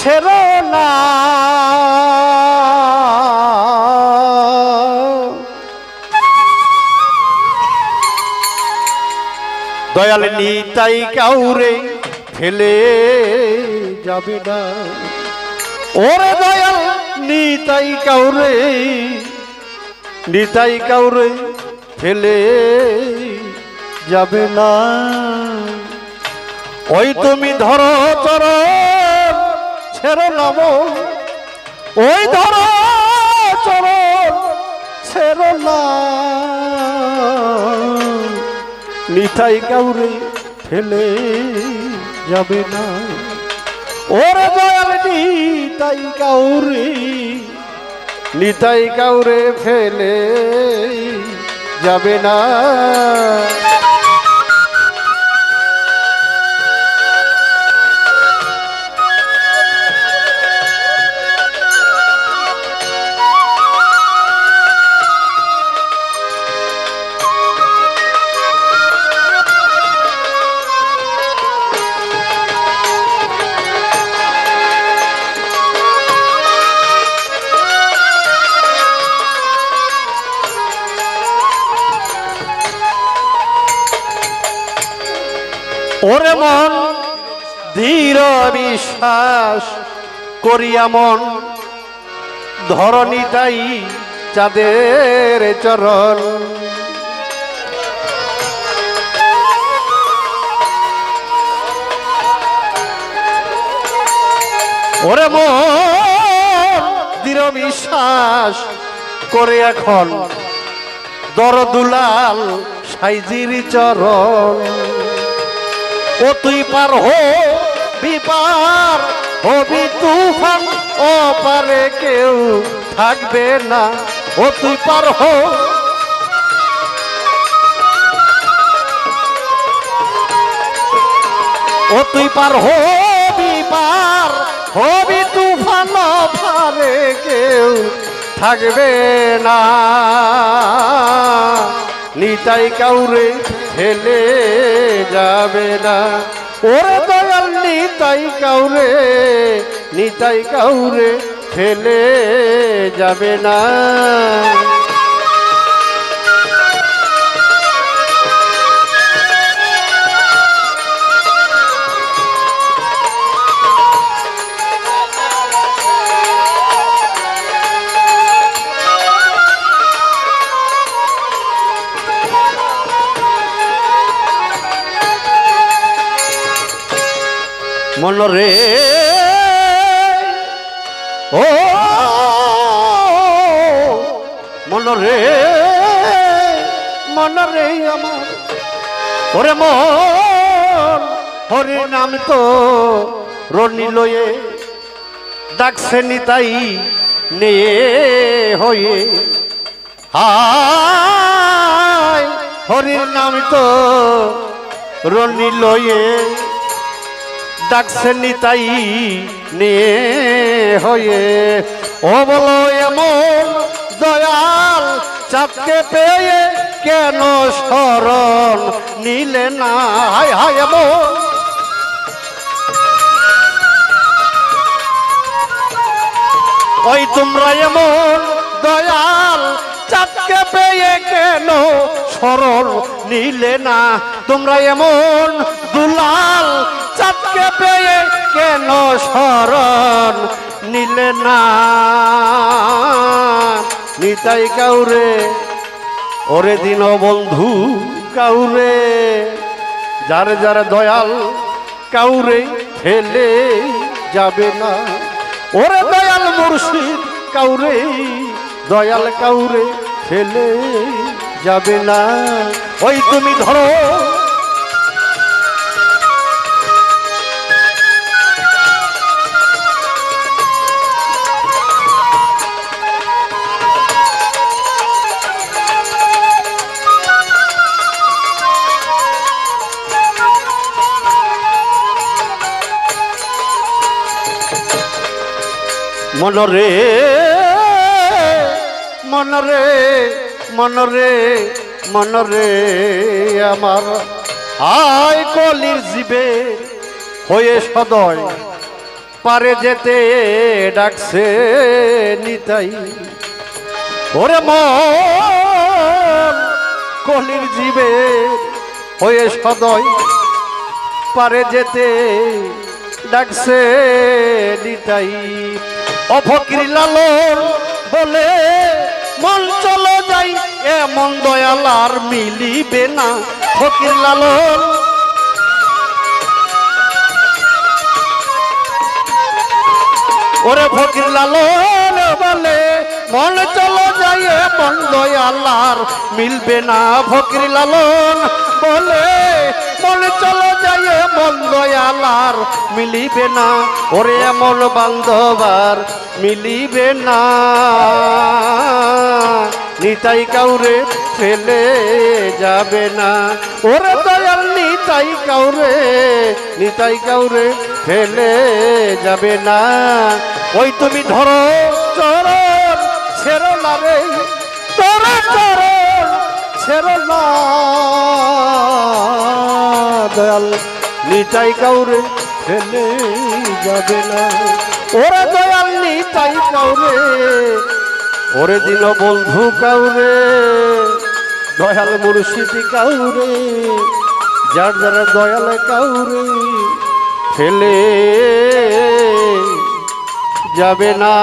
ছেড়ো না। দয়াল নিতাই কাউরে ফেলে যাবে না। ওরে দয়াল নিতাই কাউরে ফেলে যাবে না। ওই তুমি ধরো চরণ ছেড়ো না মন, ওই ধরো চরণ ছেড়ো না। নিতাই কাউরে ফেলে যাবে না। ওরে দয়াল নিতাই কাউরে ফেলে যাবে না। ওরে মন দৃঢ় বিশ্বাস করিয়া মন ধরণীটাই চাঁদের চরণ। ওরে মন দৃঢ় বিশ্বাস করে এখন দরদুলাল সাইজির চরণ। ও তুই পার হবি তুফান, ও পারে কেউ থাকবে না। ও তুই পার হবি তুফান, পারে কেউ থাকবে না। নিতাই কাউরে ফেলে যাবে না। ওরে দয়াল নিতাই কাউরে ফেলে যাবে না। মনরে ও মনরে আমার ওরে মন হরি নাম তো রনি লয়ে ডাকছে নিতাই নিয়ে হয়ে। হায় হরির নাম তো রনি লয়ে ডাকছে নিতাই নিয়ে হয়ে। ও বলো এমন দয়াল চাঁদকে পেয়ে কেন শরণ নিলে না। হায় হায় এমন ওই তোমরা এমন দয়াল চাঁদকে পেয়ে কেন শরণ নিলে না। তোমরা এমন দুলাল চাঁদকে পেয়ে কেন শরণ নিলে না। নিতাই কাউরে ওরে দিন বন্ধু কাউরে, যারে যারে দয়াল কাউরে ফেলে যাবে না। ওরে দয়াল মুর্শিদ কাউরে দয়াল কাউরে ফেলে যাবে না। ওই তুমি ধরো মনরে মনরে মনরে মনরে আমার আয় কলির জীবে হয়ে সদয় পারে যেতে ডাকছে নিতাই ওরে মন কলির জীবে হয়ে সদয় পারে যেতে ডাকছে নিতাই অফকির লালন বলে মন চলো যাই এমন দয়াল আর মিলিবে না ফকির লালন ওরে ফকির লালন বলে মন চলো যাই এমন দয়াল আর মিলবে না ফকির লালন বলে মন চলো যাই এমন দয়াল আর মিলিবে না ওরে এমন বান্ধবার মিলিবে না নিতাই কাউরে ফেলে যাবে না ওরে দয়াল নিতাই কাউরে ফেলে যাবে না ওই তুমি ধরো চরণ ছেড়ো না রে ধরো চরণ ছেড়ো না দয়াল নিতাই কাউরে ফেলে যাবে না ওরে দয়াল নিতাই কাউরে ওরে দিল বন্ধু কাউরে দয়াল মুর্শিদি কাউরে যার যারা দয়াল কাউরে ফেলে যাবে না